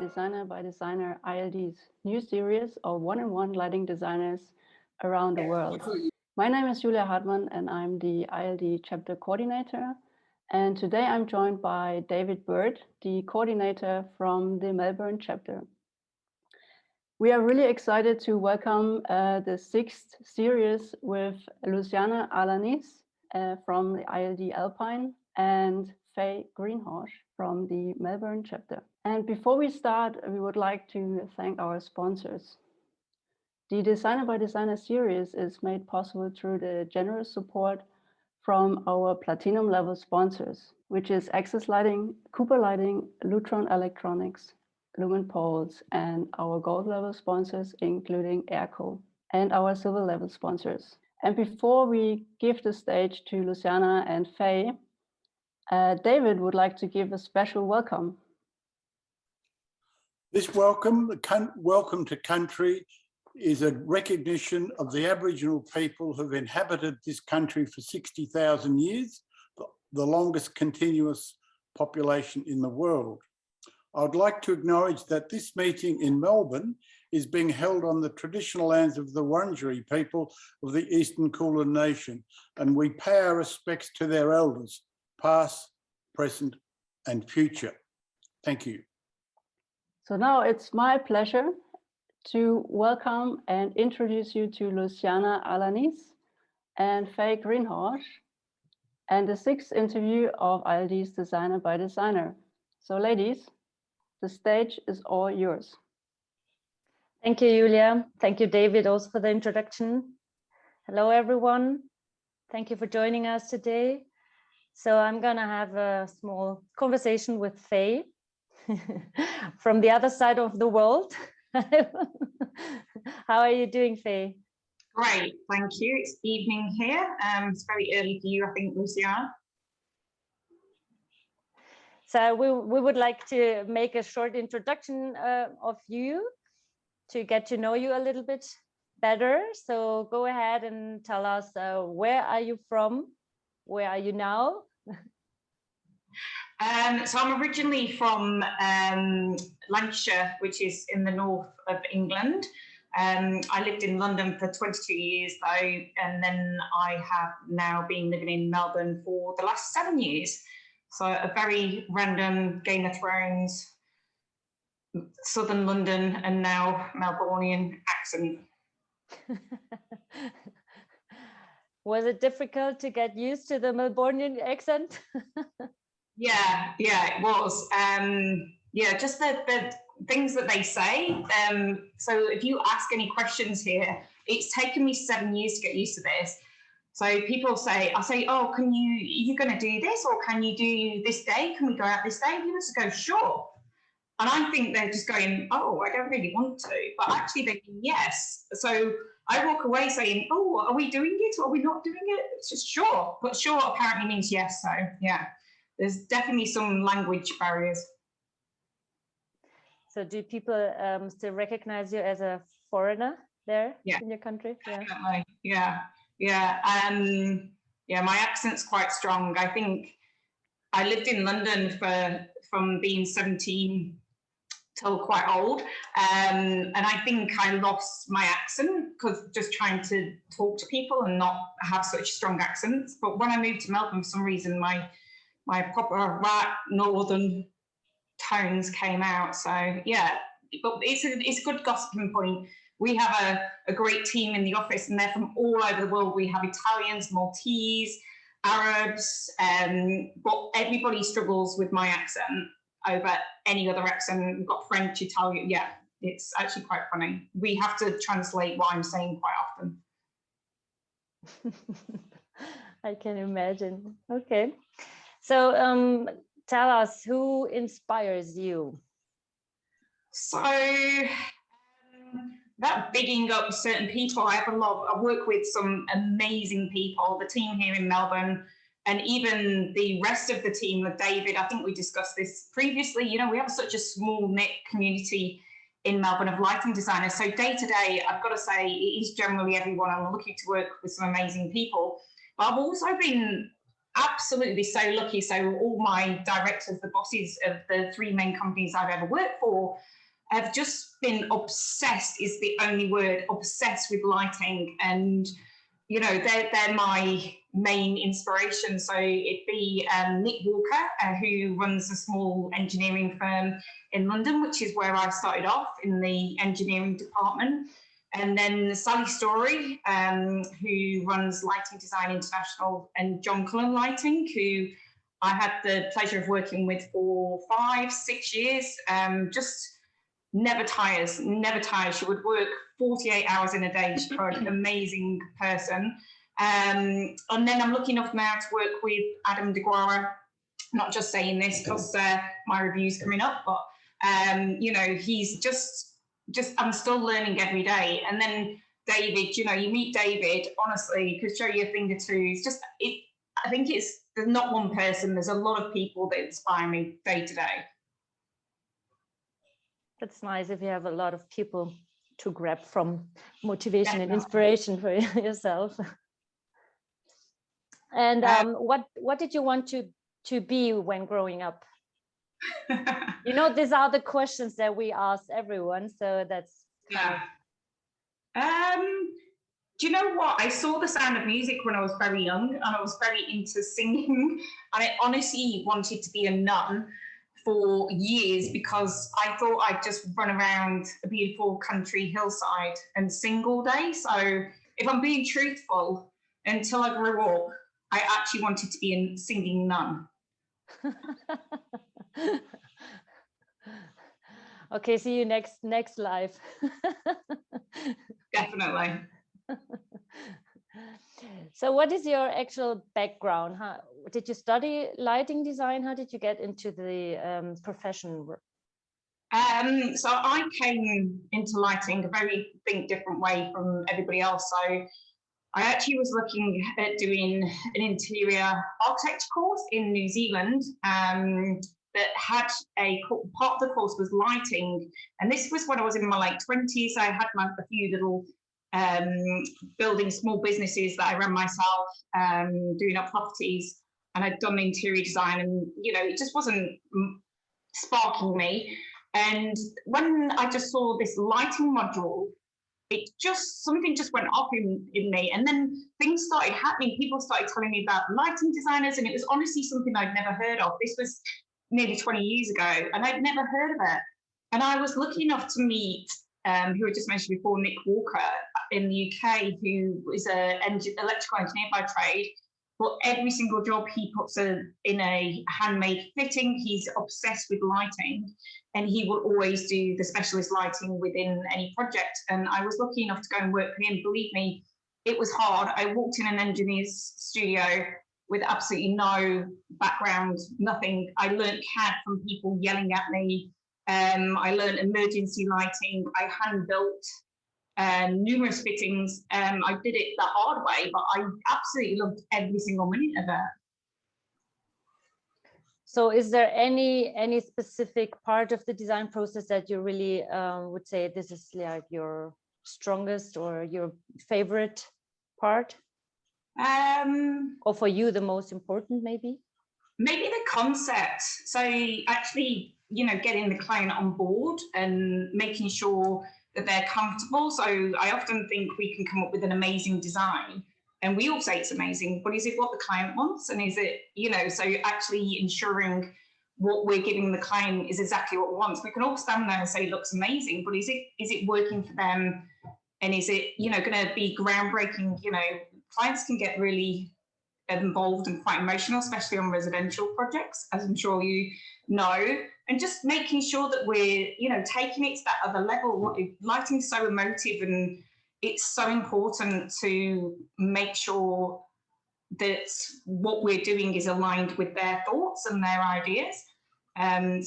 Designer by Designer IALD's new series of one-on-one lighting designers around the world. My name is Julia Hartmann and I'm the IALD Chapter Coordinator. And today I'm joined by David Bird, the coordinator from the Melbourne chapter. We are really excited to welcome the 6th series with Luciana Alanis from the IALD Alpine and Fay Greenhalgh from the Melbourne chapter. And before we start, we would like to thank our sponsors. The Designer by Designer series is made possible through the generous support from our platinum level sponsors, which is Access Lighting, Cooper Lighting, Lutron Electronics, Lumen Poles, and our gold level sponsors, including Airco, and our silver level sponsors. And before we give the stage to Luciana and Fay, David would like to give a special welcome. This welcome to country is a recognition of the Aboriginal people who have inhabited this country for 60,000 years, the longest continuous population in the world. I would like to acknowledge that this meeting in Melbourne is being held on the traditional lands of the Wurundjeri people of the Eastern Kulin Nation, and we pay our respects to their elders, past, present, and future. Thank you. So now it's my pleasure to welcome and introduce you to Luciana Alanis and Fay Greenhalgh and the 6th interview of IALD's Designer by Designer. So ladies, the stage is all yours. Thank you, Julia. Thank you, David, also for the introduction. Hello, everyone. Thank you for joining us today. So I'm gonna have a small conversation with Fay from the other side of the world. How are you doing, Fay? Great, thank you. It's evening here. It's very early for you, I think, Luciana. So we would like to make a short introduction of you to get to know you a little bit better. So go ahead and tell us where are you from? Where are you now? So I'm originally from Lancashire, which is in the north of England. I lived in London for 22 years though, and then I have now been living in Melbourne for the last 7 years. So a very random Game of Thrones, Southern London, and now Melbourneian accent. Was it difficult to get used to the Melbourneian accent? Yeah, it was. Yeah, just the things that they say. So if you ask any questions here, it's taken me 7 years to get used to this. So people say, I say, oh, are you going to do this? Or can you do this day? Can we go out this day? People just go, sure. And I think they're just going, oh, I don't really want to. But actually they mean yes. So I walk away saying, oh, are we doing it? Or are we not doing it? It's just sure. But sure apparently means yes. So yeah, there's definitely some language barriers. So do people still recognize you as a foreigner there in your country? Definitely. Yeah, my accent's quite strong. I think I lived in London from being 17 till quite old, and I think I lost my accent because just trying to talk to people and not have such strong accents. But when I moved to Melbourne, for some reason my proper right northern tones came out. So yeah, but it's a good gossiping point. We have a great team in the office and they're from all over the world. We have Italians, Maltese, Arabs, but everybody struggles with my accent over any other accent. We've got French, Italian. Yeah, it's actually quite funny. We have to translate what I'm saying quite often. I can imagine. Okay. So tell us, who inspires you? So that bigging up certain people, I work with some amazing people, the team here in Melbourne, and even the rest of the team with David. I think we discussed this previously. You know, we have such a small knit community in Melbourne of lighting designers. So day to day, I've got to say, it is generally everyone. I'm lucky to work with some amazing people. But I've also been absolutely so lucky. So all my directors, the bosses of the 3 main companies I've ever worked for, have just been obsessed, is the only word, obsessed with lighting. And, you know, they're my main inspiration. So it'd be Nick Walker, who runs a small engineering firm in London, which is where I started off in the engineering department. And then Sally Story, who runs Lighting Design International, and John Cullen Lighting, who I had the pleasure of working with for 5-6 years. Just never tires, never tires. She would work 48 hours in a day. She's an amazing person. And then I'm lucky enough now to work with Adam DeGuara. Not just saying this because my review's coming up, but you know, he's just I'm still learning every day. And then David, you know, you meet David, honestly, could show you a thing or two. It's just, I think there's not one person, there's a lot of people that inspire me day to day. That's nice if you have a lot of people to grab from motivation Definitely. and inspiration for yourself. And what did you want to be when growing up? You know, these are the questions that we ask everyone, so that's yeah. Do you know what? I saw The Sound of Music when I was very young, and I was very into singing, and I honestly wanted to be a nun for years because I thought I'd just run around a beautiful country hillside and sing all day. So if I'm being truthful, until I grew up, I actually wanted to be a singing nun. Okay, see you next life. Definitely. So what is your actual background? Did you study lighting design? How did you get into the profession? So I came into lighting a very different way from everybody else. So I actually was looking at doing an interior architecture course in New Zealand that had part of the course was lighting. And this was when I was in my late 20s. I had a few little building small businesses that I ran myself, doing up properties, and I'd done interior design, and you know, it just wasn't sparking me. And when I just saw this lighting module, something just went off in me, and then things started happening. People started telling me about lighting designers, and it was honestly something I'd never heard of. This was nearly 20 years ago, and I'd never heard of it. And I was lucky enough to meet who I just mentioned before, Nick Walker in the UK, who is an electrical engineer by trade. But every single job he puts in a handmade fitting, he's obsessed with lighting, and he will always do the specialist lighting within any project. And I was lucky enough to go and work for him. Believe me, it was hard. I walked in an engineer's studio with absolutely no background, nothing. I learned CAD from people yelling at me. I learned emergency lighting. I hand built numerous fittings. I did it the hard way, but I absolutely loved every single minute of it. So is there any specific part of the design process that you really would say this is like your strongest or your favorite part? Or for you the most important, maybe? Maybe the concept. So actually, you know, getting the client on board and making sure that they're comfortable. So I often think we can come up with an amazing design and we all say it's amazing, but is it what the client wants? And is it, you know, so actually ensuring what we're giving the client is exactly what we want. We can all stand there and say it looks amazing, but is it working for them? And is it, you know, going to be groundbreaking? You know, clients can get really involved and quite emotional, especially on residential projects, as I'm sure you know, and just making sure that we're, you know, taking it to that other level. Lighting's so emotive, and it's so important to make sure that what we're doing is aligned with their thoughts and their ideas.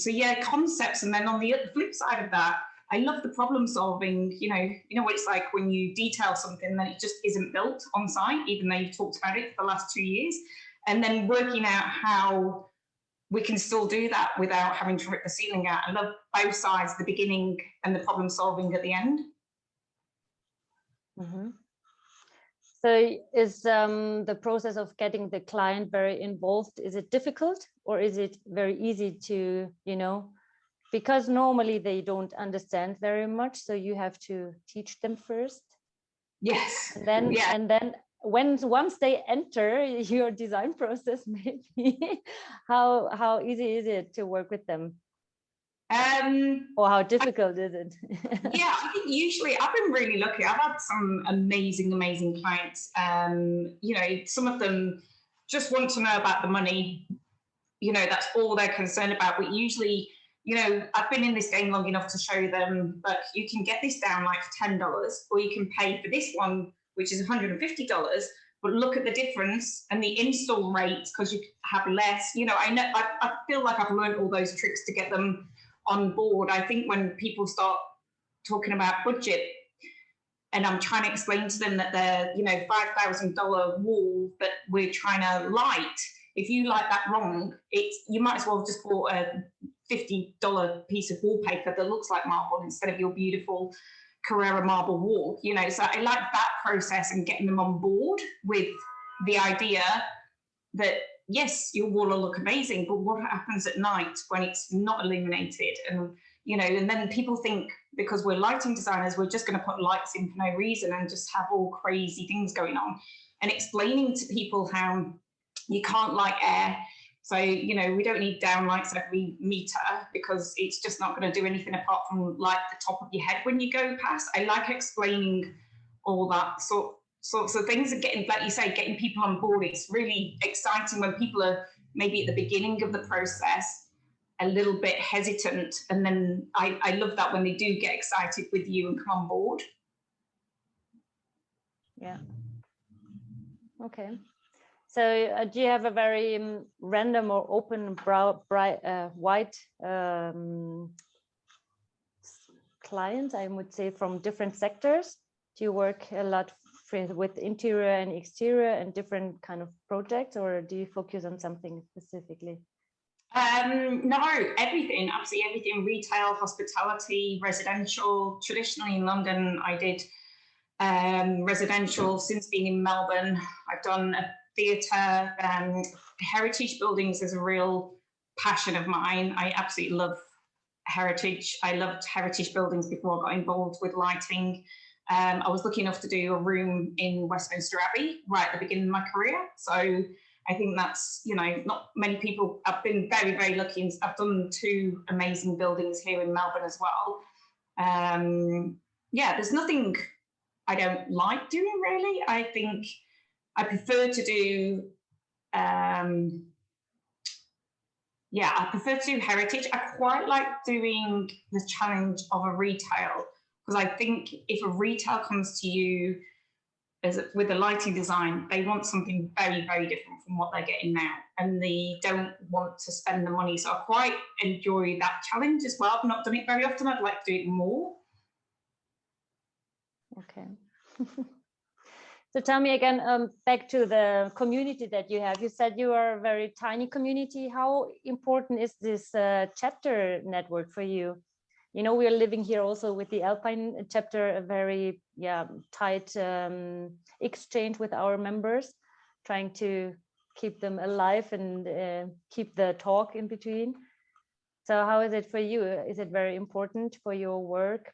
So yeah, concepts. And then on the flip side of that, I love the problem solving. You know what it's like when you detail something that it just isn't built on site, even though you've talked about it for the last 2 years, and then working out how we can still do that without having to rip the ceiling out. I love both sides, the beginning and the problem solving at the end. Mm-hmm. So is the process of getting the client very involved, is it difficult or is it very easy to, you know, because normally they don't understand very much, so you have to teach them first? Yes. And then, yeah. and then once they enter your design process, maybe how easy is it to work with them? Or how difficult is it? Yeah, I think usually I've been really lucky. I've had some amazing clients. You know, some of them just want to know about the money. You know, that's all they're concerned about. But usually, you know, I've been in this game long enough to show them that you can get this down like $10, or you can pay for this one, which is $150. But look at the difference and the install rates, because you have less. You know, I feel like I've learned all those tricks to get them on board. I think when people start talking about budget, and I'm trying to explain to them that they're, you know, $5,000 wall that we're trying to light. If you light that wrong, you might as well just bought a $50 piece of wallpaper that looks like marble instead of your beautiful Carrara marble wall. You know, so I like that process and getting them on board with the idea that yes, your wall will look amazing, but what happens at night when it's not illuminated? And, you know, and then people think because we're lighting designers, we're just going to put lights in for no reason and just have all crazy things going on. And explaining to people how you can't light air. So, you know, we don't need downlights every meter because it's just not going to do anything apart from light the top of your head when you go past. I like explaining all that sorts of things and getting, like you say, getting people on board. It's really exciting when people are maybe at the beginning of the process a little bit hesitant, and then I love that when they do get excited with you and come on board. Yeah. Okay. So do you have a very random or open wide clients, I would say, from different sectors? Do you work a lot with interior and exterior and different kind of projects, or do you focus on something specifically? No, everything, absolutely everything: retail, hospitality, residential. Traditionally in London, I did residential. Since being in Melbourne, I've done a theatre. Heritage buildings is a real passion of mine. I absolutely love heritage. I loved heritage buildings before I got involved with lighting. I was lucky enough to do a room in Westminster Abbey right at the beginning of my career. So I think that's, you know, not many people. I've been very, very lucky, and I've done 2 amazing buildings here in Melbourne as well. Yeah, there's nothing I don't like doing, really. I think I prefer to do, yeah, I prefer to do heritage. I quite like doing the challenge of a retail, because I think if a retail comes to you with a lighting design, they want something very, very different from what they're getting now, and they don't want to spend the money. So I quite enjoy that challenge as well. I've not done it very often. I'd like to do it more. Okay. So tell me again, back to the community that you have. You said you are a very tiny community. How important is this chapter network for you? You know, we are living here also with the Alpine chapter, a very tight exchange with our members, trying to keep them alive and keep the talk in between. So how is it for you? Is it very important for your work,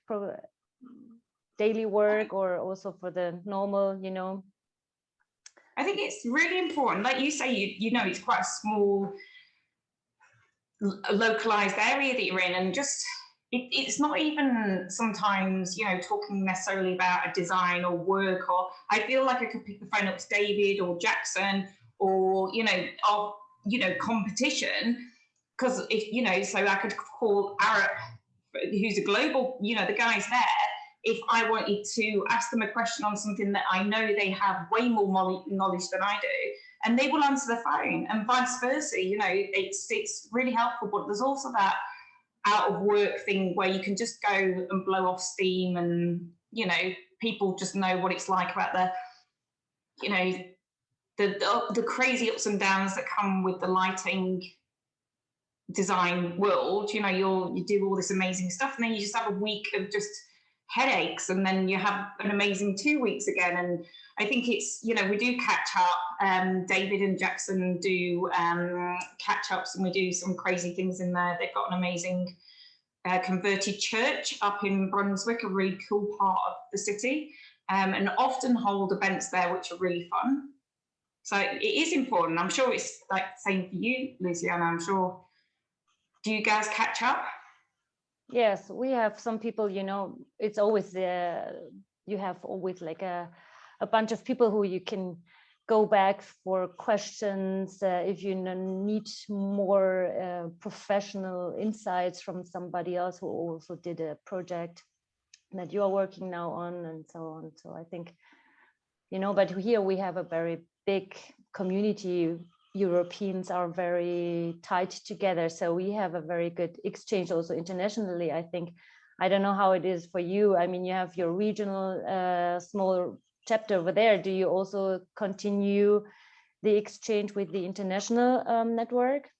daily work, or also for the normal, you know? I think it's really important. Like you say, you know, it's quite a small, localized area that you're in, and just it's not even sometimes, you know, talking necessarily about a design or work, or I feel like I could pick the phone up to David or Jackson or, you know, competition, because if, you know, so I could call Arab, who's a global, you know, the guys there, if I wanted to ask them a question on something that I know they have way more knowledge than I do, and they will answer the phone, and vice versa. You know, it's really helpful. But there's also that out of work thing where you can just go and blow off steam, and, you know, people just know what it's like about the, you know, the crazy ups and downs that come with the lighting design world. You know, you do all this amazing stuff, and then you just have a week of just headaches, and then you have an amazing 2 weeks again. And I think it's, you know, we do catch up. David and Jackson do catch ups, and we do some crazy things in there. They've got an amazing converted church up in Brunswick, a really cool part of the city, and often hold events there which are really fun. So it is important. I'm sure it's like the same for you, Luciana. I'm sure. Do you guys catch up? Yes, we have some people, you know, it's always you have always like a bunch of people who you can go back for questions if you need more professional insights from somebody else who also did a project that you are working now on, and so on. So I think, you know, but here we have a very big community. Europeans are very tight together, so we have a very good exchange also internationally. I think, I don't know how it is for you. I mean, you have your regional small chapter over there. Do you also continue the exchange with the international network?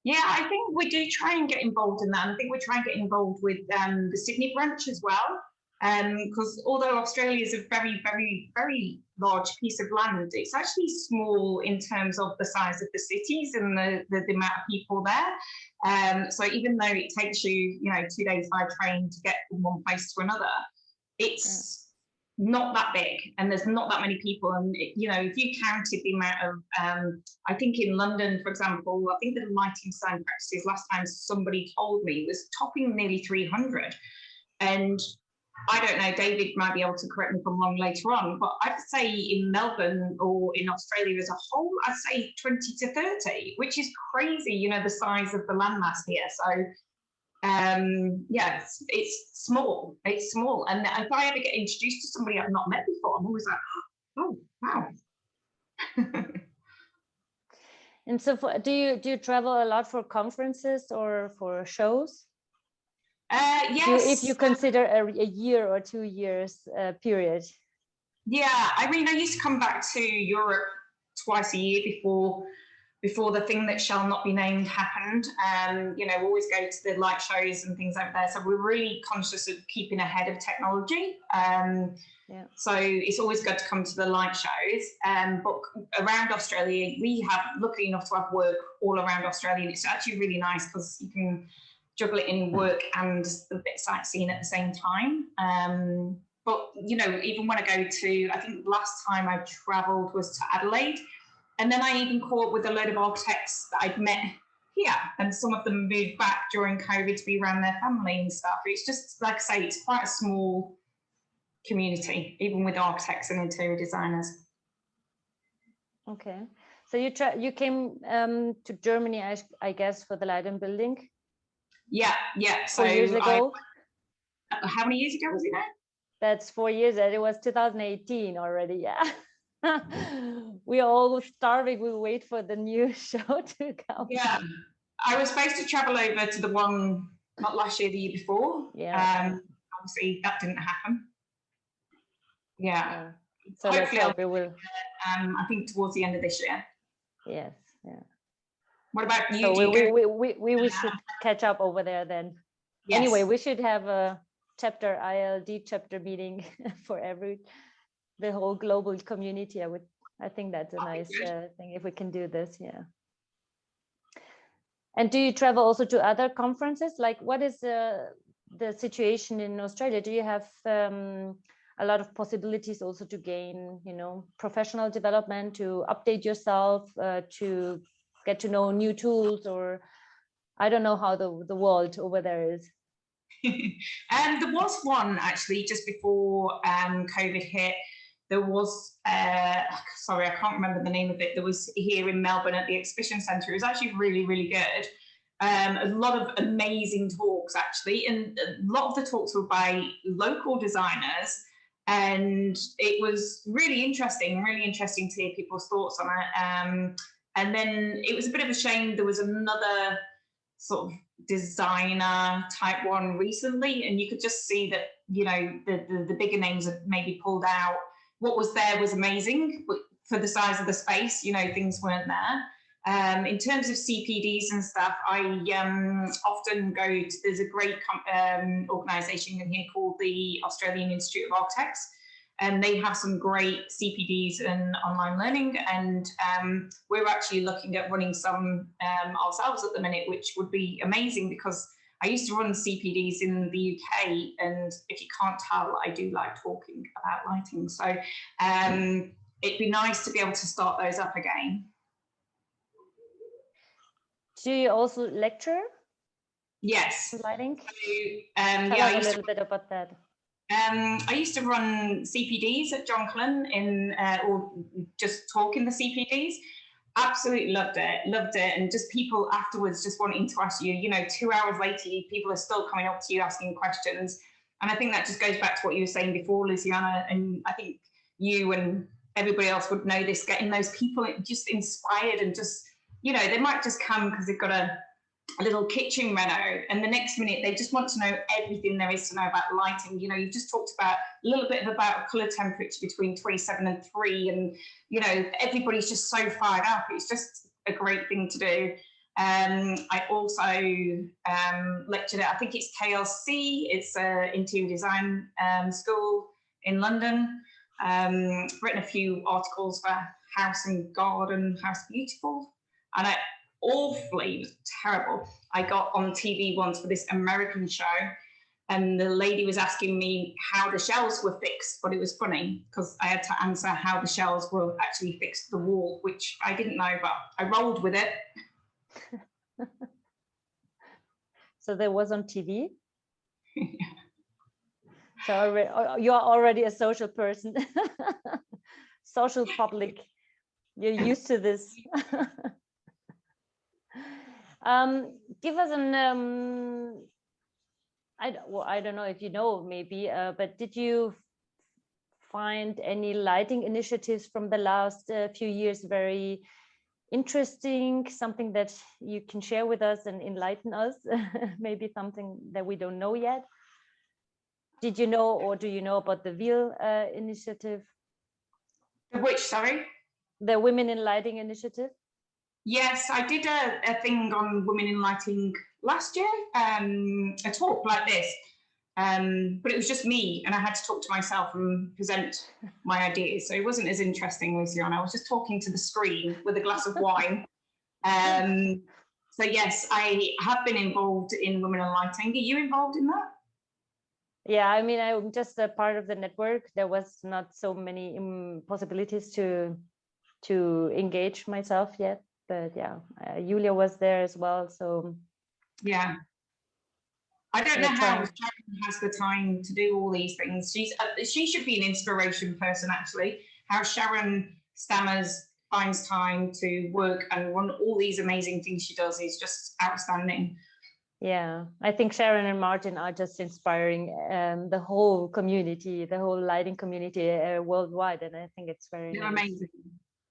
Yeah, I think we do try and get involved in that. And I think we try and get involved with the Sydney branch as well. Because although Australia is a very, very, very large piece of land, it's actually small in terms of the size of the cities and the amount of people there. So even though it takes you, you know, 2 days by train to get from one place to another, it's not that big, and there's not that many people. And you know, if you counted the amount of, I think in London, for example, I think the lighting sign practices last time somebody told me was topping nearly 300, and I don't know, David might be able to correct me if I'm wrong later on, but I'd say in Melbourne or in Australia as a whole, I'd say 20 to 30, which is crazy, you know, the size of the landmass here. So yeah, it's small. It's small. And if I ever get introduced to somebody I've not met before, I'm always like, oh, wow. And so do you travel a lot for conferences or for shows? Yes. If you consider a year or 2 years period. Yeah, I mean, I used to come back to Europe twice a year before the thing that shall not be named happened. You know, we always go to the light shows and things like that. So we're really conscious of keeping ahead of technology. Yeah. So it's always good to come to the light shows. But around Australia, we have, lucky enough to have work all around Australia. And it's actually really nice because you can juggle it in work and a bit of sightseeing at the same time. But, you know, even when I go to, I think last time I travelled was to Adelaide. And then I even caught up with a load of architects that I'd met here. And some of them moved back during COVID to be around their family and stuff. It's just, like I say, it's quite a small community, even with architects and interior designers. Okay. So you came to Germany, I guess, for the Light and Building? Yeah. So 4 years ago? How many years ago was it now? That's 4 years, and it was 2018 already, yeah. We are all starving, we wait for the new show to come. Yeah, I was supposed to travel over to the one, not last year, the year before. Yeah. Obviously, that didn't happen. Yeah. So hopefully let's hope it will. I think towards the end of this year. Yes, yeah. What about you? So we should catch up over there then. Yes. Anyway, we should have a chapter, IALD chapter meeting for the whole global community. I think that's a nice thing if we can do this. Yeah. And do you travel also to other conferences? Like, what is the situation in Australia? Do you have a lot of possibilities also to gain, you know, professional development, to update yourself, to get to know new tools, or I don't know how the world over there is. There was one actually just before COVID hit. There was, sorry, I can't remember the name of it. There was here in Melbourne at the Exhibition Centre. It was actually really, really good. A lot of amazing talks actually, and a lot of the talks were by local designers. And it was really interesting to hear people's thoughts on it. And then it was a bit of a shame there was another sort of designer type one recently, and you could just see that, you know, the bigger names have maybe pulled out. What was there was amazing, but for the size of the space, you know, things weren't there. In terms of CPDs and stuff, I often go to, there's a great organisation in here called the Australian Institute of Architects, and they have some great CPDs and online learning, and we're actually looking at running some ourselves at the minute, which would be amazing, because I used to run CPDs in the UK, and if you can't tell, I do like talking about lighting. So it'd be nice to be able to start those up again. Do you also lecture? Yes. Lighting? So, Tell us a little bit about that. I used to run CPDs at John Cullen or just talk in the CPDs. Absolutely loved it, and just people afterwards just wanting to ask you, you know, 2 hours later, people are still coming up to you asking questions. And I think that just goes back to what you were saying before, Luciana, and I think you and everybody else would know this, getting those people just inspired, and just, you know, they might just come because they've got a little kitchen reno, and the next minute they just want to know everything there is to know about lighting. You know, you've just talked about a little bit about colour temperature between 27 and 3, and, you know, everybody's just so fired up. It's just a great thing to do. I also lectured at, I think it's KLC, it's an interior design school in London. Written a few articles for House and Garden, House Beautiful, and it was terrible. I got on TV once for this American show, and the lady was asking me how the shelves were fixed, but it was funny because I had to answer how the shelves were actually fixed to the wall, which I didn't know, but I rolled with it. So there was on TV? Yeah. So you're already a social person. Social public. You're used to this. Give us an I don't know if you know, maybe, but did you find any lighting initiatives from the last few years very interesting, something that you can share with us and enlighten us? Maybe something that we don't know yet? Did you know, or do you know about the Wheel initiative? Which, sorry? The Women in Lighting initiative? Yes, I did a thing on women in lighting last year, a talk like this, but it was just me, and I had to talk to myself and present my ideas. So it wasn't as interesting, Luciana. I was just talking to the screen with a glass of wine. So yes, I have been involved in Women in Lighting. Are you involved in that? Yeah, I mean, I'm just a part of the network. There was not so many possibilities to engage myself yet. But yeah, Julia was there as well. So yeah, I don't know how Sharon has the time to do all these things. She should be an inspiration person, actually. How Sharon stammers, finds time to work and run all these amazing things she does is just outstanding. Yeah, I think Sharon and Martin are just inspiring the whole community, the whole lighting community worldwide, and I think it's very nice. Amazing.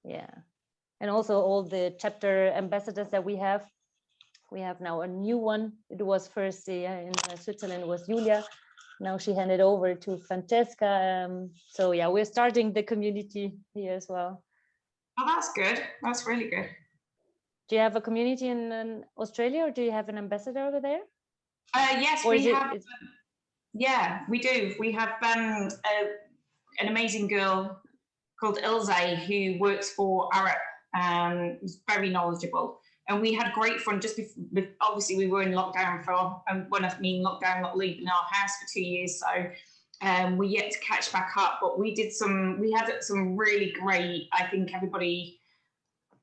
Yeah. And also all the chapter ambassadors that we have now a new one. It was first in Switzerland, it was Julia. Now she handed over to Francesca. So yeah, we're starting the community here as well. Oh, that's good. That's really good. Do you have a community in Australia, or do you have an ambassador over there? Yes, we have. Yeah, we do. We have an amazing girl called Ilse who works for Arup. Who's very knowledgeable, and we had great fun. Just obviously we were in lockdown for, when I mean lockdown, not leaving our house for 2 years, so we yet to catch back up. But we had some really great. I think everybody,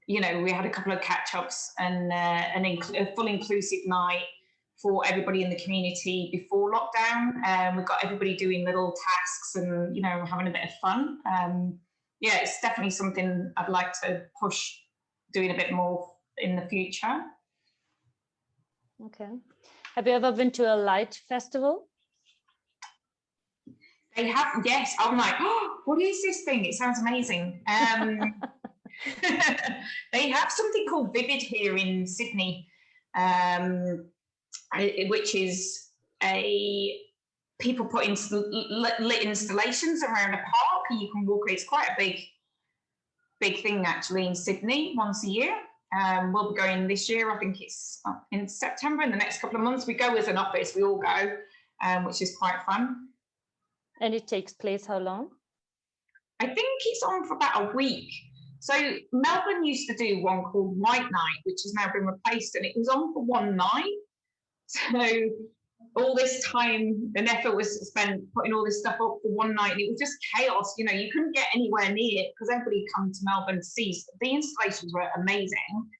you know, we had a couple of catch-ups and a full inclusive night for everybody in the community before lockdown. We've got everybody doing little tasks and, you know, having a bit of fun. Yeah, it's definitely something I'd like to push doing a bit more in the future. Okay. Have you ever been to a light festival? They have, yes. I'm like, oh, what is this thing? It sounds amazing. They have something called Vivid here in Sydney, which is people put lit installations around a park, and you can walk. It's quite a big thing actually in Sydney once a year. We'll be going this year. I think it's in September. In the next couple of months, we go as an office. We all go, which is quite fun. And it takes place how long? I think it's on for about a week. So Melbourne used to do one called White Night, which has now been replaced, and it was on for one night. So all this time and effort was spent putting all this stuff up for one night, and it was just chaos. You know, you couldn't get anywhere near it because everybody come to Melbourne to see. The installations were amazing,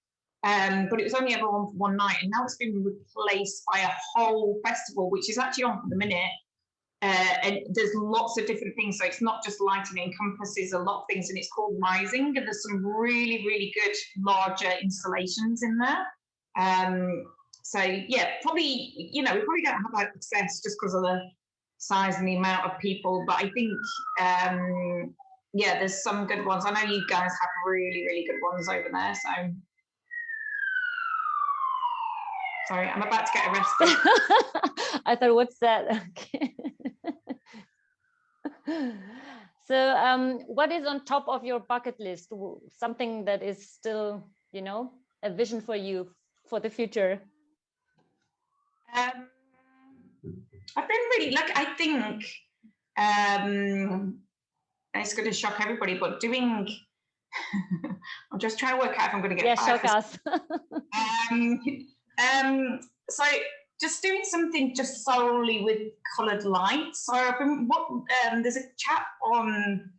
but it was only ever on for one night, and now it's been replaced by a whole festival, which is actually on for the minute. And there's lots of different things, so it's not just lighting, it encompasses a lot of things, and it's called Rising, and there's some really, really good larger installations in there. So yeah, probably, you know, we probably don't have that success just because of the size and the amount of people, but I think, yeah, there's some good ones. I know you guys have really, really good ones over there, so. Sorry, I'm about to get arrested. I thought, what's that? Okay. So what is on top of your bucket list? Something that is still, you know, a vision for you for the future? I've been really lucky. I think it's going to shock everybody, but doing, I'm just trying to work out if I'm going to get fired. Yeah, shock us. So just doing something just solely with coloured light. So I've been, there's a chap on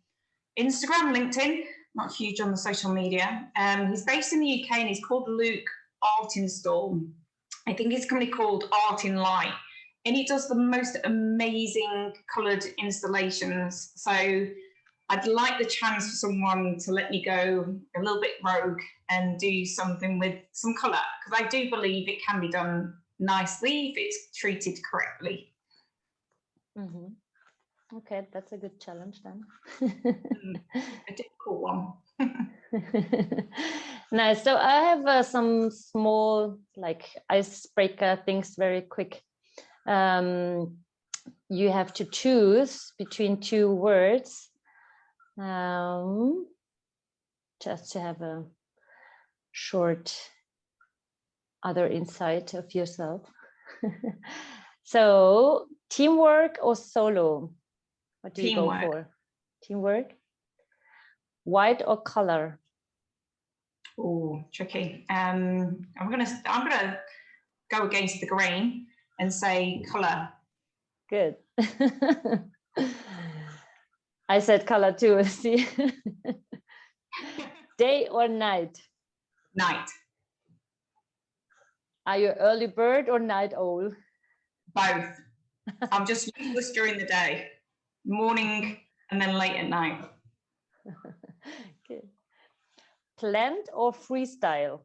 Instagram, LinkedIn, not huge on the social media. He's based in the UK and he's called Luke Art Install. I think his company called Art in Light, and he does the most amazing coloured installations. So I'd like the chance for someone to let me go a little bit rogue and do something with some colour, because I do believe it can be done nicely if it's treated correctly. Mm-hmm. Okay, that's a good challenge then. A difficult one. Nice. So I have some small like icebreaker things very quick. You have to choose between two words. Just to have a short other insight of yourself. So teamwork or solo? What do you go for? Teamwork. White or color? Oh, tricky. I'm gonna go against the grain and say color. Good. I said color too. See. Day or night? Night. Are you early bird or night owl? Both. I'm just useless during the day, morning and then late at night. Good. Planned or freestyle?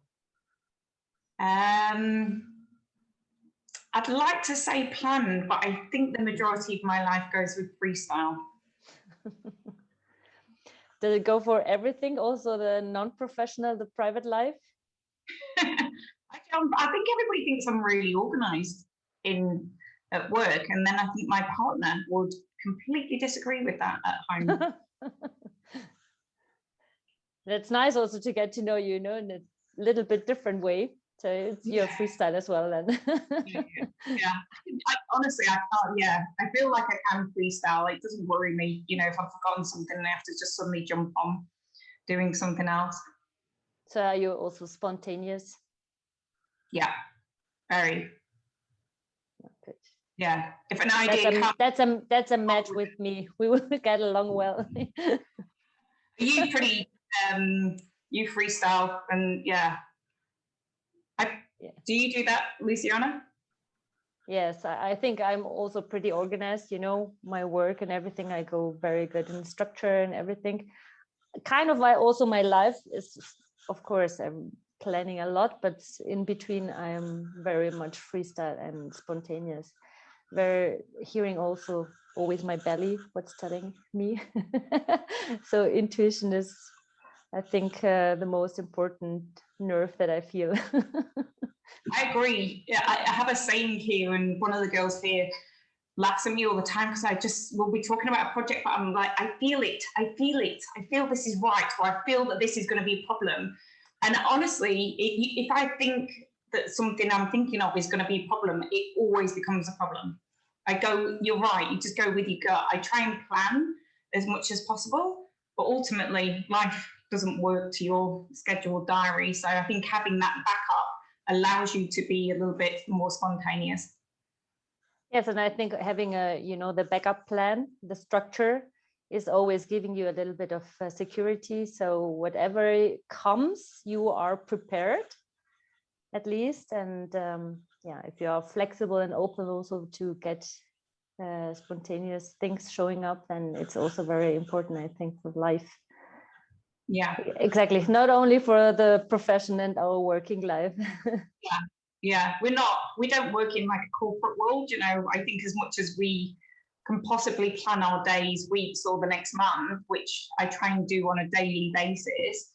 I'd like to say planned, but I think the majority of my life goes with freestyle. Does it go for everything, also the non-professional, the private life? I think everybody thinks I'm really organized at work, and then I think my partner would completely disagree with that at home. That's nice also to get to know you, in a little bit different way. So it's your freestyle as well then. Yeah. Honestly, I can't. Yeah, I feel like I can freestyle. It doesn't worry me. If I've forgotten something and I have to just suddenly jump on doing something else. So are you also spontaneous? Yeah, very. Good. Yeah, if an idea that's a match with me. We will get along well. You pretty you freestyle, and yeah. Do you do that, Luciana? Yes, I think I'm also pretty organized, my work and everything. I go very good in structure and everything. Kind of also my life is, of course, I'm planning a lot, but in between I am very much freestyle and spontaneous. Very hearing also always my belly, what's telling me. So intuition is, I think, the most important nerve that I feel. I agree. Yeah, I have a saying here, and one of the girls here laughs at me all the time because we'll be talking about a project, but I'm like, I feel it. I feel this is right, or I feel that this is going to be a problem. And honestly, if I think that something I'm thinking of is going to be a problem, it always becomes a problem. I go, you're right, you just go with your gut. I try and plan as much as possible, but ultimately life doesn't work to your scheduled diary. So I think having that backup allows you to be a little bit more spontaneous. Yes, and I think having a, the backup plan, the structure is always giving you a little bit of security. So whatever comes, you are prepared at least. And yeah, if you are flexible and open also to get spontaneous things showing up, then it's also very important, I think, for life. Yeah, exactly. Not only for the profession and our working life. Yeah, we don't work in like a corporate world, I think as much as we can possibly plan our days, weeks, or the next month, which I try and do on a daily basis,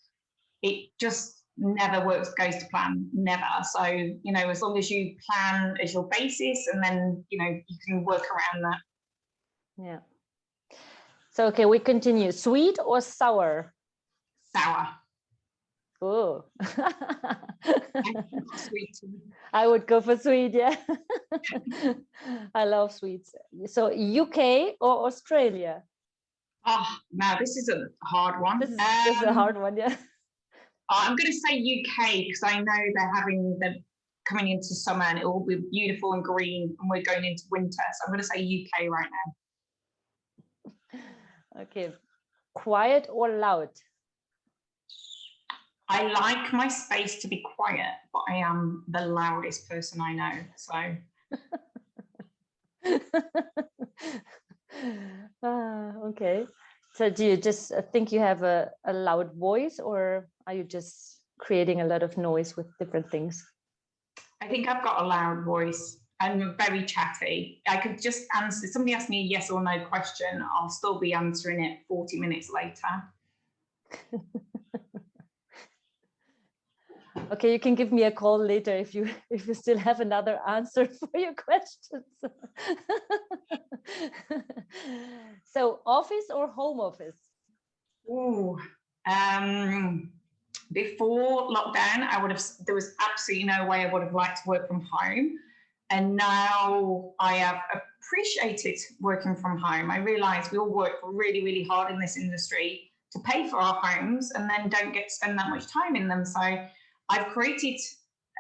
it just never goes to plan, never. So, as long as you plan as your basis, and then, you can work around that. Yeah. So, okay, we continue. Sweet or sour? Sour. Oh. Sweet. I would go for sweet, yeah. I love sweets. So UK or Australia? Oh, now this is a hard one. This is a hard one, yeah. I'm going to say UK because I know they're coming into summer and it will be beautiful and green, and we're going into winter. So I'm going to say UK right now. Okay. Quiet or loud? I like my space to be quiet, but I am the loudest person I know. So. Okay. So do you just think you have a loud voice, or are you just creating a lot of noise with different things? I think I've got a loud voice. I'm very chatty. I could just answer, if somebody asks me a yes or no question, I'll still be answering it 40 minutes later. Okay, you can give me a call later if you still have another answer for your questions. So office or home office? Ooh, before lockdown, there was absolutely no way I would have liked to work from home. And now I have appreciated working from home. I realise we all work really, really hard in this industry to pay for our homes and then don't get to spend that much time in them. So I've created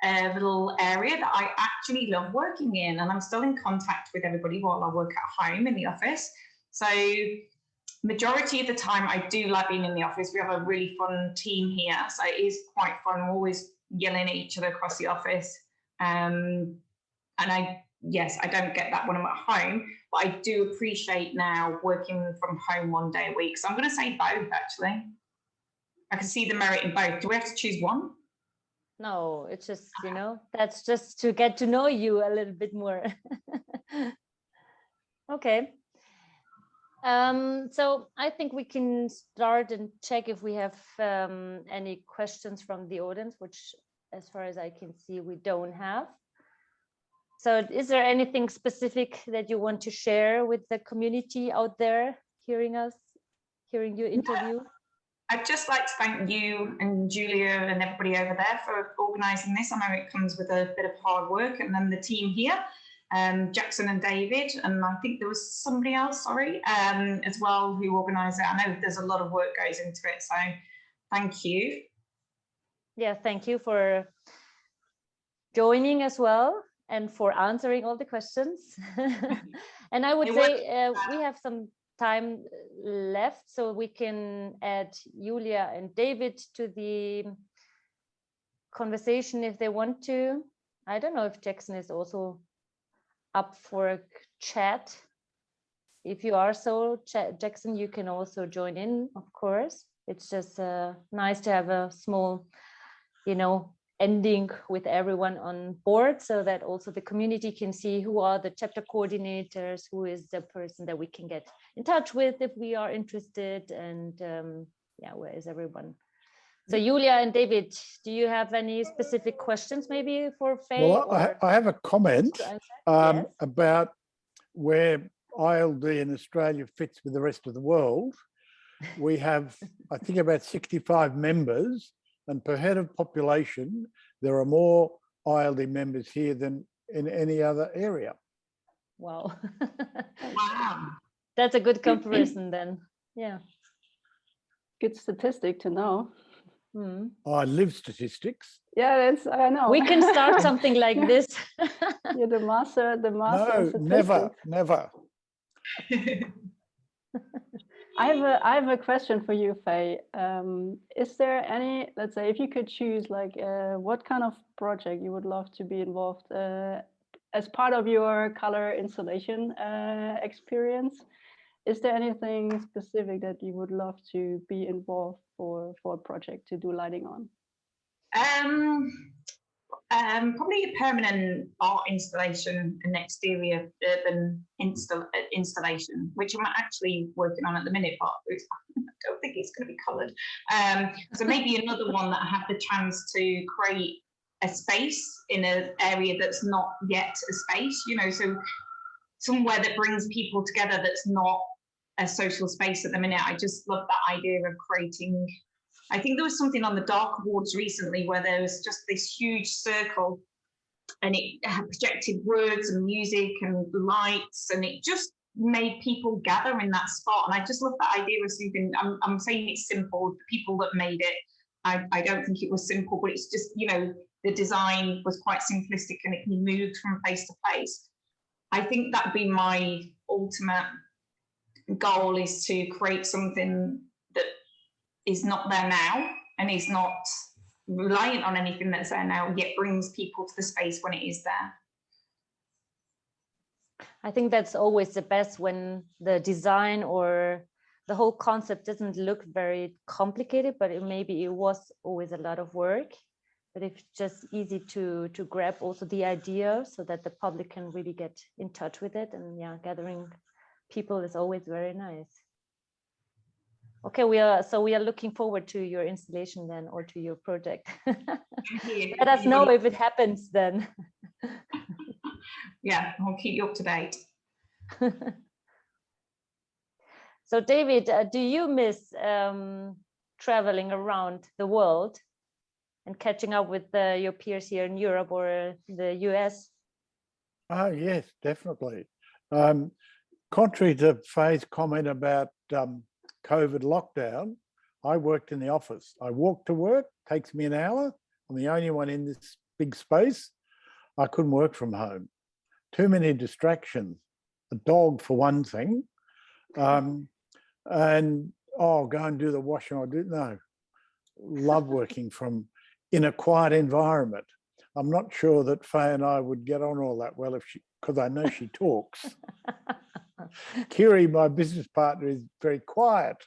a little area that I actually love working in, and I'm still in contact with everybody while I work at home in the office. So majority of the time I do like being in the office. We have a really fun team here, so it is quite fun. We're always yelling at each other across the office. And I don't get that when I'm at home, but I do appreciate now working from home one day a week. So I'm going to say both, actually. I can see the merit in both. Do we have to choose one? No, it's just, that's just to get to know you a little bit more. Okay. So I think we can start and check if we have any questions from the audience, which as far as I can see, we don't have. So is there anything specific that you want to share with the community out there hearing your interview? I'd just like to thank you and Julia and everybody over there for organising this. I know it comes with a bit of hard work, and then the team here, Jackson and David, and I think there was somebody else, as well, who organised it. I know there's a lot of work goes into it, so thank you. Yeah, thank you for joining as well and for answering all the questions. And I would say we have some time left, so we can add Julia and David to the conversation if they want to. I don't know if Jackson is also up for a chat. If you are so, Jackson, you can also join in, of course. It's just nice to have a small, ending with everyone on board, so that also the community can see who are the chapter coordinators, who is the person that we can get in touch with if we are interested, and where is everyone? So Julia and David, do you have any specific questions maybe for Fay? Well, I have a comment Yes. about where IALD in Australia fits with the rest of the world. We have, I think, about 65 members, and per head of population, there are more IALD members here than in any other area. Wow. Wow. That's a good comparison then. Yeah. Good statistic to know. Hmm. I live statistics. Yeah, that's, I know. We can start something like this. You're the master of No, statistics. never. I have a question for you, Fay. Is there any, let's say, if you could choose, like, what kind of project you would love to be involved as part of your color installation experience? Is there anything specific that you would love to be involved for a project to do lighting on? Probably a permanent art installation, an exterior urban installation, which I'm actually working on at the minute, but I don't think it's going to be coloured. So maybe another one that I have the chance to create a space in an area that's not yet a space, you know, so somewhere that brings people together that's not a social space at the minute. I just love that idea of creating. I think there was something on the Dark Awards recently where there was just this huge circle and it had projected words and music and lights, and it just made people gather in that spot. And I just love that idea of something. I'm saying it's simple. The people that made it, I don't think it was simple, but it's just, you know, the design was quite simplistic and it can be moved from place to place. I think that'd be my ultimate goal, is to create something that is not there now and is not reliant on anything that's there now, yet brings people to the space when it is there. I think that's always the best, when the design or the whole concept doesn't look very complicated, but maybe it was always a lot of work. But it's just easy to grab also the idea so that the public can really get in touch with it. And yeah, gathering people is always very nice. Okay, we are looking forward to your installation then, or to your project. Let us know if it happens then. Yeah, I'll keep you up to date. So David, do you miss traveling around the world and catching up with your peers here in Europe or the US? Oh, yes, definitely. Contrary to Fay's comment about COVID lockdown, I worked in the office. I walk to work, takes me an hour. I'm the only one in this big space. I couldn't work from home. Too many distractions. A dog, for one thing. And, oh, go and do the washing. No. Love working from in a quiet environment. I'm not sure that Fay and I would get on all that well because I know she talks. Kiri, my business partner, is very quiet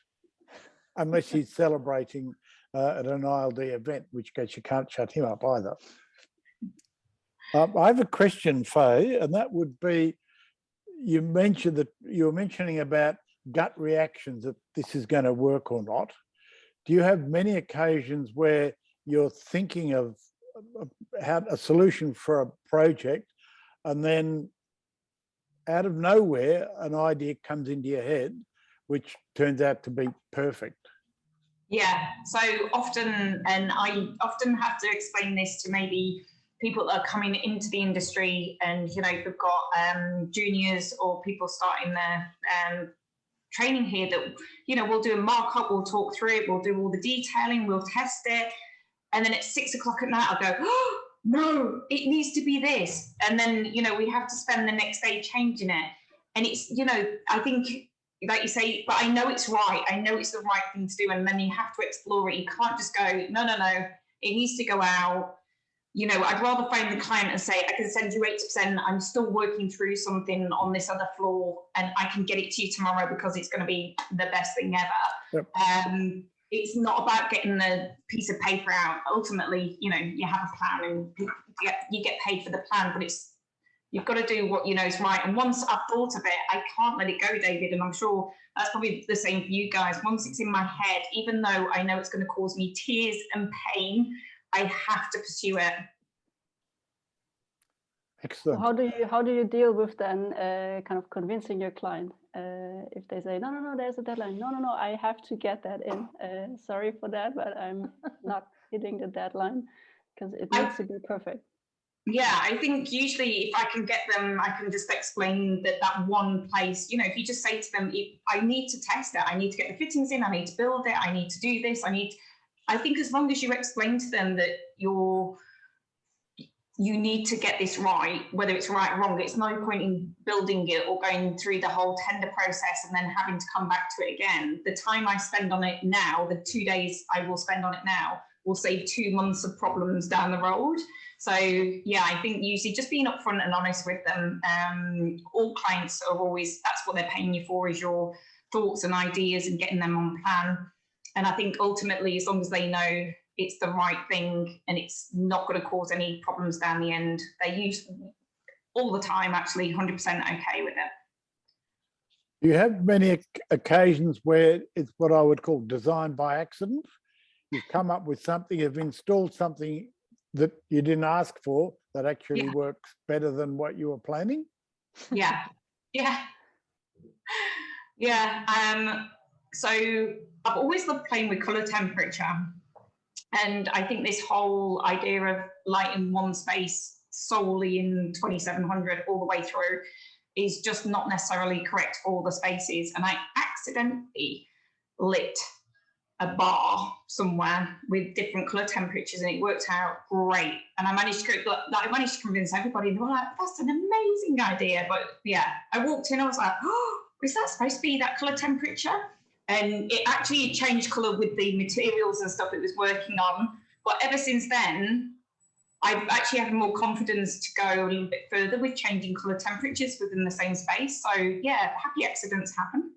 unless she's celebrating at an IALD event, in which case you can't shut him up either. I have a question, Fay, and that would be, you were mentioning about gut reactions, that this is going to work or not. Do you have many occasions where you're thinking of how a solution for a project, and then out of nowhere an idea comes into your head which turns out to be perfect? Yeah, so often, and I often have to explain this to maybe people that are coming into the industry, and you know, they've got juniors or people starting their training here, that, you know, we'll do a markup, we'll talk through it, we'll do all the detailing, we'll test it, and then at 6 o'clock at night I'll go, oh, no, it needs to be this, and then, you know, we have to spend the next day changing it. And it's, you know, I think, like you say, but I know it's right, I know it's the right thing to do, and then you have to explore it. You can't just go, no, it needs to go out. You know, I'd rather phone the client and say, I can send you 80%, I'm still working through something on this other floor, and I can get it to you tomorrow because it's going to be the best thing ever. Yep. It's not about getting the piece of paper out. Ultimately, you know, you have a plan and you get paid for the plan, but it's, you've got to do what you know is right. And once I've thought of it, I can't let it go, David. And I'm sure that's probably the same for you guys. Once it's in my head, even though I know it's going to cause me tears and pain, I have to pursue it. Excellent. How do you deal with then kind of convincing your client if they say, no, there's a deadline. No, I have to get that in. Sorry for that, but I'm hitting the deadline, because it needs to be perfect. Yeah, I think usually if I can get them, I can just explain that one place, if you just say to them, I need to test it, I need to get the fittings in, I need to build it, I need to do this, I think as long as you explain to them that you need to get this right, whether it's right or wrong, it's no point in building it or going through the whole tender process and then having to come back to it again. The time I spend on it now, the 2 days I will spend on it now, will save 2 months of problems down the road. So yeah, I think usually just being upfront and honest with them. All clients are always, that's what they're paying you for, is your thoughts and ideas and getting them on plan. And I think ultimately, as long as they know it's the right thing and it's not going to cause any problems down the end, they're usually all the time actually 100% okay with it. You have many occasions where it's what I would call design by accident. You've come up with something, you've installed something that you didn't ask for that actually works better than what you were planning? Yeah. So I've always loved playing with colour temperature. And I think this whole idea of light in one space solely in 2700 all the way through is just not necessarily correct for all the spaces. And I accidentally lit a bar somewhere with different colour temperatures and it worked out great. And I managed to convince everybody, and they were like, that's an amazing idea. But yeah, I walked in, I was like, oh, is that supposed to be that colour temperature? And it actually changed colour with the materials and stuff it was working on. But ever since then, I've actually had more confidence to go a little bit further with changing colour temperatures within the same space. So yeah, happy accidents happen.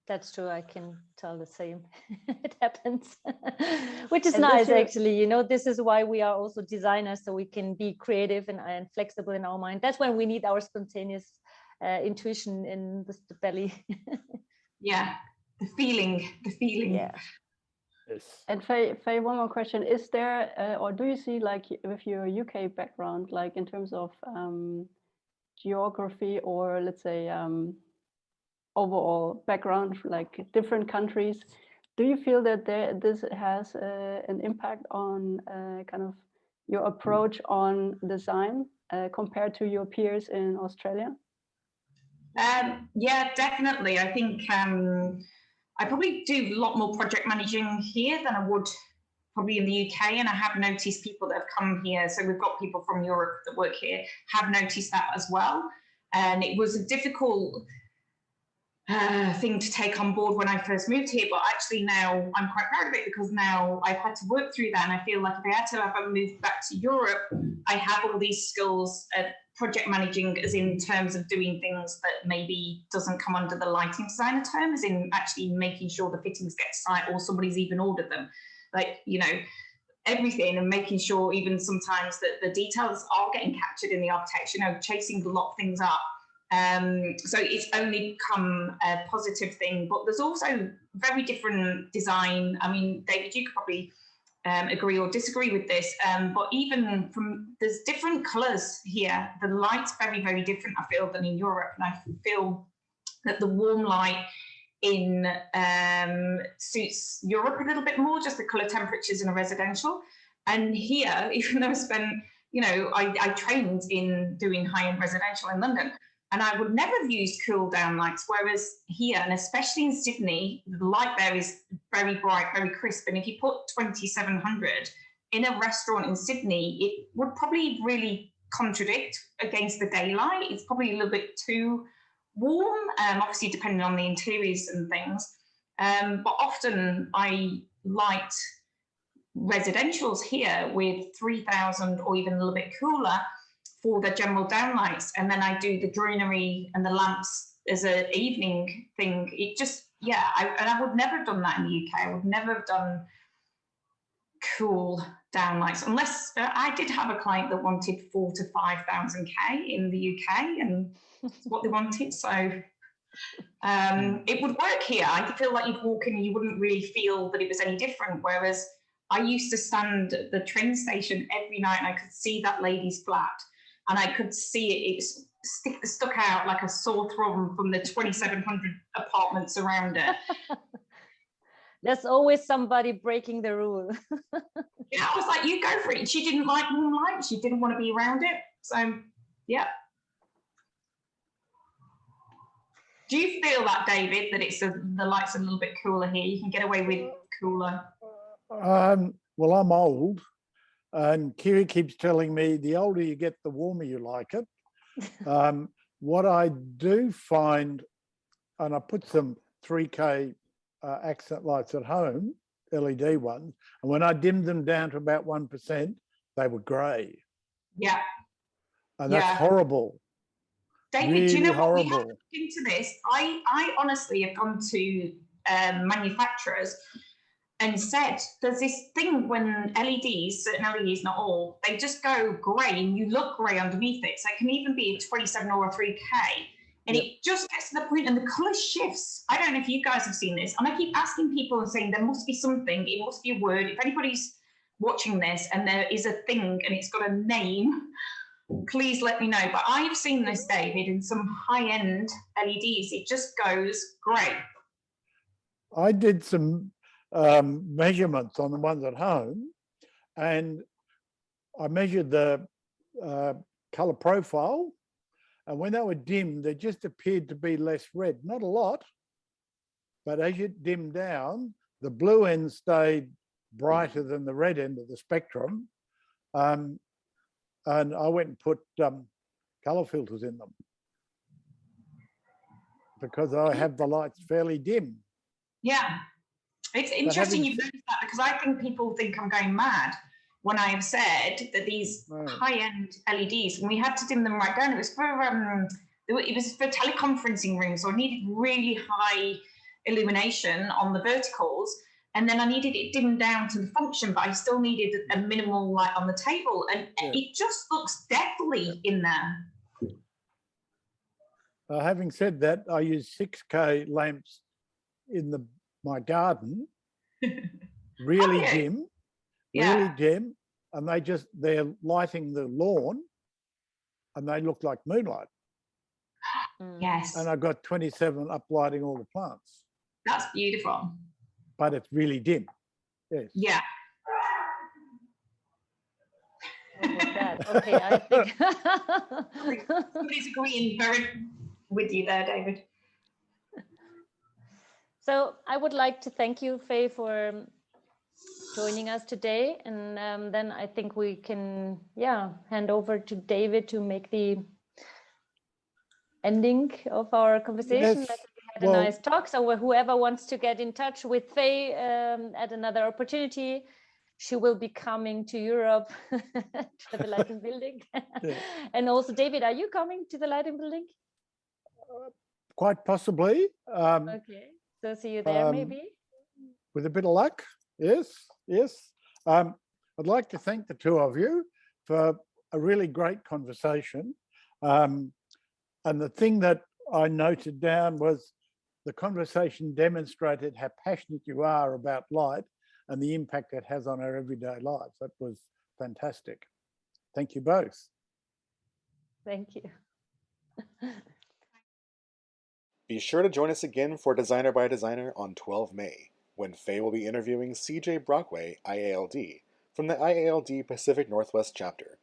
That's true. I can tell the same. It happens, which is nice, actually. This is why we are also designers, so we can be creative and flexible in our mind. That's when we need our spontaneous intuition in the belly. Yeah, the feeling. Yeah. Yes. And Fay, one more question: is there, or do you see, like, with your UK background, like in terms of geography, or let's say overall background, like different countries, do you feel that this has an impact on kind of your approach on design compared to your peers in Australia? Yeah, definitely. I think I probably do a lot more project managing here than I would probably in the UK, and I have noticed people that have come here, so we've got people from Europe that work here, have noticed that as well. And it was a difficult thing to take on board when I first moved here, but actually now I'm quite proud of it, because now I've had to work through that, and I feel like if I had to have moved back to Europe, I have all these skills at project managing, as in terms of doing things that maybe doesn't come under the lighting designer term, as in actually making sure the fittings get to site or somebody's even ordered them, like, everything, and making sure even sometimes that the details are getting captured in the architecture, chasing a lot of things up. So it's only become a positive thing, but there's also very different design. I mean, David, you could probably agree or disagree with this, but even there's different colours here. The light's very, very different, I feel, than in Europe, and I feel that the warm light in suits Europe a little bit more, just the colour temperatures in a residential. And here, even though I spent, I trained in doing high-end residential in London, and I would never have used cool down lights, whereas here, and especially in Sydney, the light there is very bright, very crisp. And if you put 2700 in a restaurant in Sydney, it would probably really contradict against the daylight. It's probably a little bit too warm, obviously depending on the interiors and things. But often I light residentials here with 3000 or even a little bit cooler for the general downlights, and then I do the joinery and the lamps as an evening thing. It just, yeah, I would never have done that in the UK. I would never have done cool downlights, unless I did have a client that wanted 4,000 to 5,000 K in the UK, and that's what they wanted. So it would work here. I feel like you'd walk in and you wouldn't really feel that it was any different, whereas I used to stand at the train station every night and I could see that lady's flat, and I could see it stuck out like a sore thumb from the 2,700 apartments around it. There's always somebody breaking the rule. Yeah, I was like, you go for it. She didn't like moonlight. She didn't want to be around it. So, yeah. Do you feel that, David, that the light's a little bit cooler here? You can get away with cooler. Well, I'm old, and Kiri keeps telling me the older you get, the warmer you like it. What I do find, and I put some 3K accent lights at home, LED ones, and when I dimmed them down to about 1%, they were grey. Yeah. And that's horrible. David, really do you know horrible. what? We have to look into this. I honestly have gone to manufacturers and said, there's this thing when LEDs, certain LEDs, not all, they just go grey and you look grey underneath it. So it can even be a 27 or a 3K. And it just gets to the point and the colour shifts. I don't know if you guys have seen this. And I keep asking people and saying there must be something, it must be a word. If anybody's watching this and there is a thing and it's got a name, please let me know. But I've seen this, David, in some high-end LEDs. It just goes grey. I did some measurements on the ones at home, and I measured the colour profile, and when they were dimmed, they just appeared to be less red. Not a lot, but as you dim down, the blue end stayed brighter than the red end of the spectrum. And I went and put colour filters in them because I have the lights fairly dim. Yeah, it's interesting you've noticed that, because I think people think I'm going mad when I have said that these high-end LEDs, and we had to dim them right down. It was for teleconferencing rooms, so I needed really high illumination on the verticals, and then I needed it dimmed down to the function, but I still needed a minimal light on the table, and it just looks deathly in there. Having said that, I use 6K lamps in my garden, really dim, dim, and they're lighting the lawn, and they look like moonlight. Yes. And I've got 27 up lighting all the plants. That's beautiful. But it's really dim. Yes. Yeah. Okay, I think somebody's agreeing very with you there, David. So I would like to thank you, Fay, for joining us today, and then I think we can hand over to David to make the ending of our conversation. Yes. We had a nice talk. So whoever wants to get in touch with Fay at another opportunity, she will be coming to Europe to the lighting building. And also, David, are you coming to the lighting building? Quite possibly. Okay, so see you there maybe. With a bit of luck, yes. I'd like to thank the two of you for a really great conversation. And the thing that I noted down was the conversation demonstrated how passionate you are about light and the impact it has on our everyday lives. That was fantastic. Thank you both. Thank you. Be sure to join us again for Designer by Designer on 12 May, when Fay will be interviewing CJ Brockway, IALD, from the IALD Pacific Northwest chapter.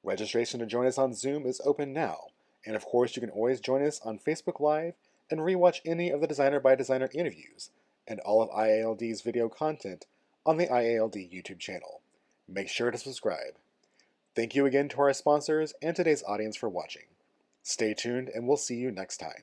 Registration to join us on Zoom is open now, and of course you can always join us on Facebook Live and rewatch any of the Designer by Designer interviews and all of IALD's video content on the IALD YouTube channel. Make sure to subscribe. Thank you again to our sponsors and today's audience for watching. Stay tuned and we'll see you next time.